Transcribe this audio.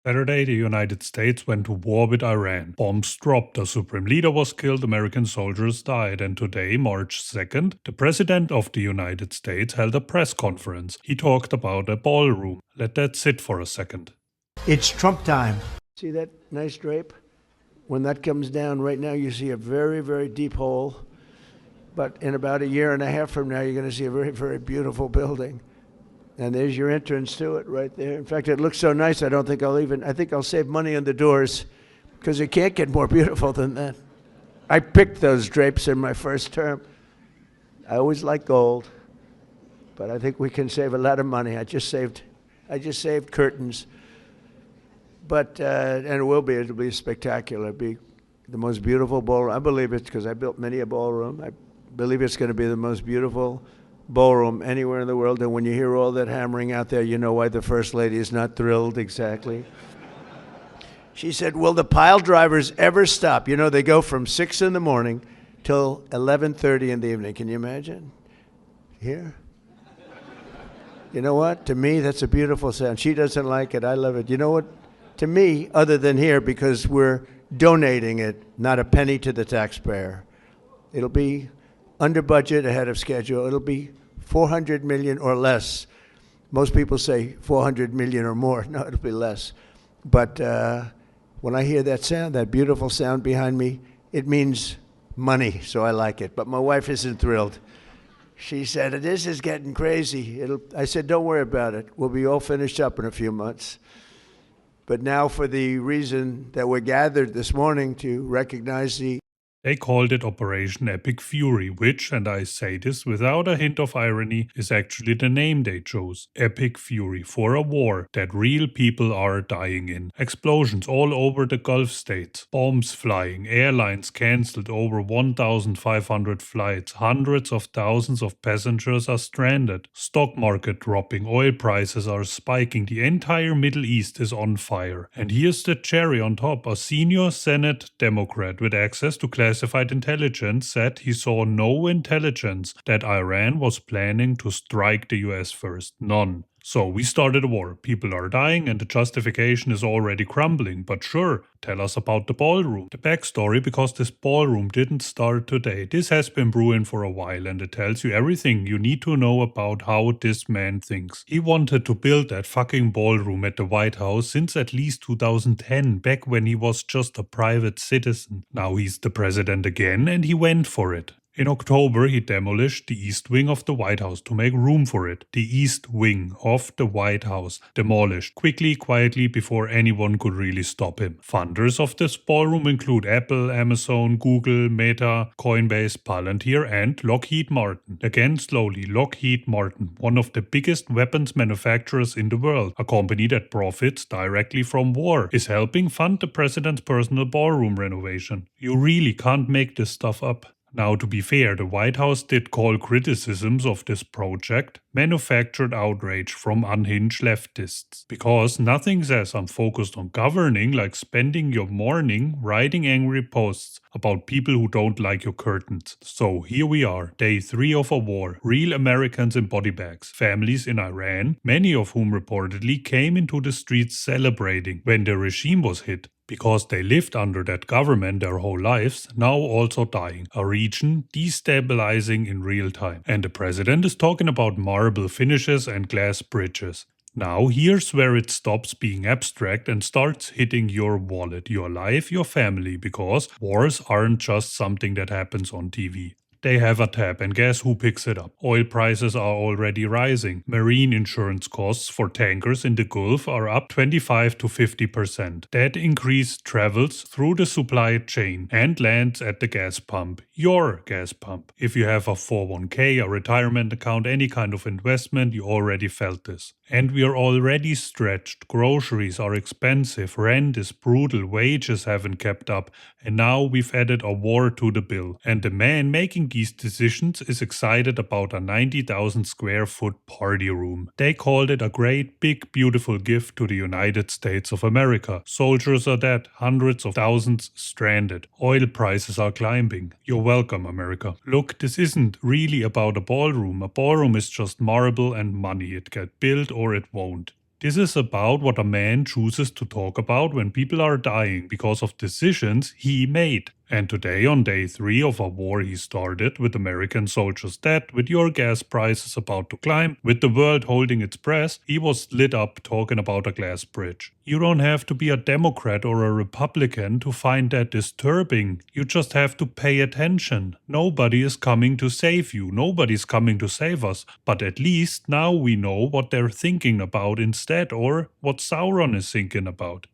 Saturday, the United States went to war with Iran. Bombs dropped, the supreme leader was killed, American soldiers died, and today, March 2nd, the President of the United States held a press conference. He talked about a ballroom. Let that sit for a second. It's Trump time. See that nice drape? When that comes down right now, you see a very, very deep hole. But in about a year and a half from now, you're going to see a very, very beautiful building. And there's your entrance to it right there. In fact, it looks so nice, I think I'll save money on the doors because it can't get more beautiful than that. I picked those drapes in my first term. I always like gold, but I think we can save a lot of money. I just saved curtains. But, and it'll be spectacular. It'll be the most beautiful ballroom. I believe it because I built many a ballroom. I believe it's going to be the most beautiful ballroom anywhere in the world. And when you hear all that hammering out there, you know why the First Lady is not thrilled exactly. She said, will the pile drivers ever stop? You know, they go from 6 in the morning till 11:30 in the evening. Can you imagine? Here? You know what? To me, that's a beautiful sound. She doesn't like it. I love it. You know what? To me, other than here, because we're donating it, not a penny to the taxpayer. It'll be under budget, ahead of schedule. It'll be 400 million or less. Most people say 400 million or more. No, it'll be less. But when I hear that sound, that beautiful sound behind me, it means money, so I like it. But my wife isn't thrilled. She said, this is getting crazy. I said, don't worry about it. We'll be all finished up in a few months. But now for the reason that we're gathered this morning to recognize They called it Operation Epic Fury, which, and I say this without a hint of irony, is actually the name they chose. Epic Fury, for a war that real people are dying in. Explosions all over the Gulf states. Bombs flying, airlines cancelled over 1,500 flights, hundreds of thousands of passengers are stranded. Stock market dropping, oil prices are spiking, the entire Middle East is on fire. And here's the cherry on top, a senior Senate Democrat with access to classified intelligence said he saw no intelligence that Iran was planning to strike the US first. None. So we started a war. People are dying and the justification is already crumbling. But sure, tell us about the ballroom. The backstory, because this ballroom didn't start today. This has been brewing for a while and it tells you everything you need to know about how this man thinks. He wanted to build that fucking ballroom at the White House since at least 2010, back when he was just a private citizen. Now he's the president again and he went for it. In October, he demolished the east wing of the White House to make room for it. The east wing of the White House, demolished quickly, quietly, before anyone could really stop him. Funders of this ballroom include Apple, Amazon, Google, Meta, Coinbase, Palantir, and Lockheed Martin. Again, slowly, Lockheed Martin, one of the biggest weapons manufacturers in the world, a company that profits directly from war, is helping fund the president's personal ballroom renovation. You really can't make this stuff up. Now, to be fair, the White House did call criticisms of this project manufactured outrage from unhinged leftists. Because nothing says I'm focused on governing like spending your morning writing angry posts about people who don't like your curtains. So here we are, day 3 of a war. Real Americans in body bags. Families in Iran, many of whom reportedly came into the streets celebrating when the regime was hit. Because they lived under that government their whole lives, now also dying. A region destabilizing in real time. And the president is talking about marble finishes and glass bridges. Now here's where it stops being abstract and starts hitting your wallet, your life, your family, because wars aren't just something that happens on TV. They have a tab, and guess who picks it up? Oil prices are already rising. Marine insurance costs for tankers in the Gulf are up 25 to 50%. That increase travels through the supply chain and lands at the gas pump. Your gas pump. If you have a 401k, a retirement account, any kind of investment, you already felt this. And we are already stretched. Groceries are expensive, rent is brutal, wages haven't kept up, and now we've added a war to the bill. And the man making these decisions is excited about a 90,000 square foot party room. They called it a great big beautiful gift to the United States of America. Soldiers are dead, hundreds of thousands stranded. Oil prices are climbing. You're welcome, America. Look, this isn't really about a ballroom. A ballroom is just marble and money. It gets built or it won't. This is about what a man chooses to talk about when people are dying because of decisions he made. And today, on day 3 of a war he started, with American soldiers dead, with your gas prices about to climb, with the world holding its breath, he was lit up talking about a glass bridge. You don't have to be a Democrat or a Republican to find that disturbing. You just have to pay attention. Nobody is coming to save you. Nobody's coming to save us. But at least now we know what they're thinking about instead, or what Sauron is thinking about.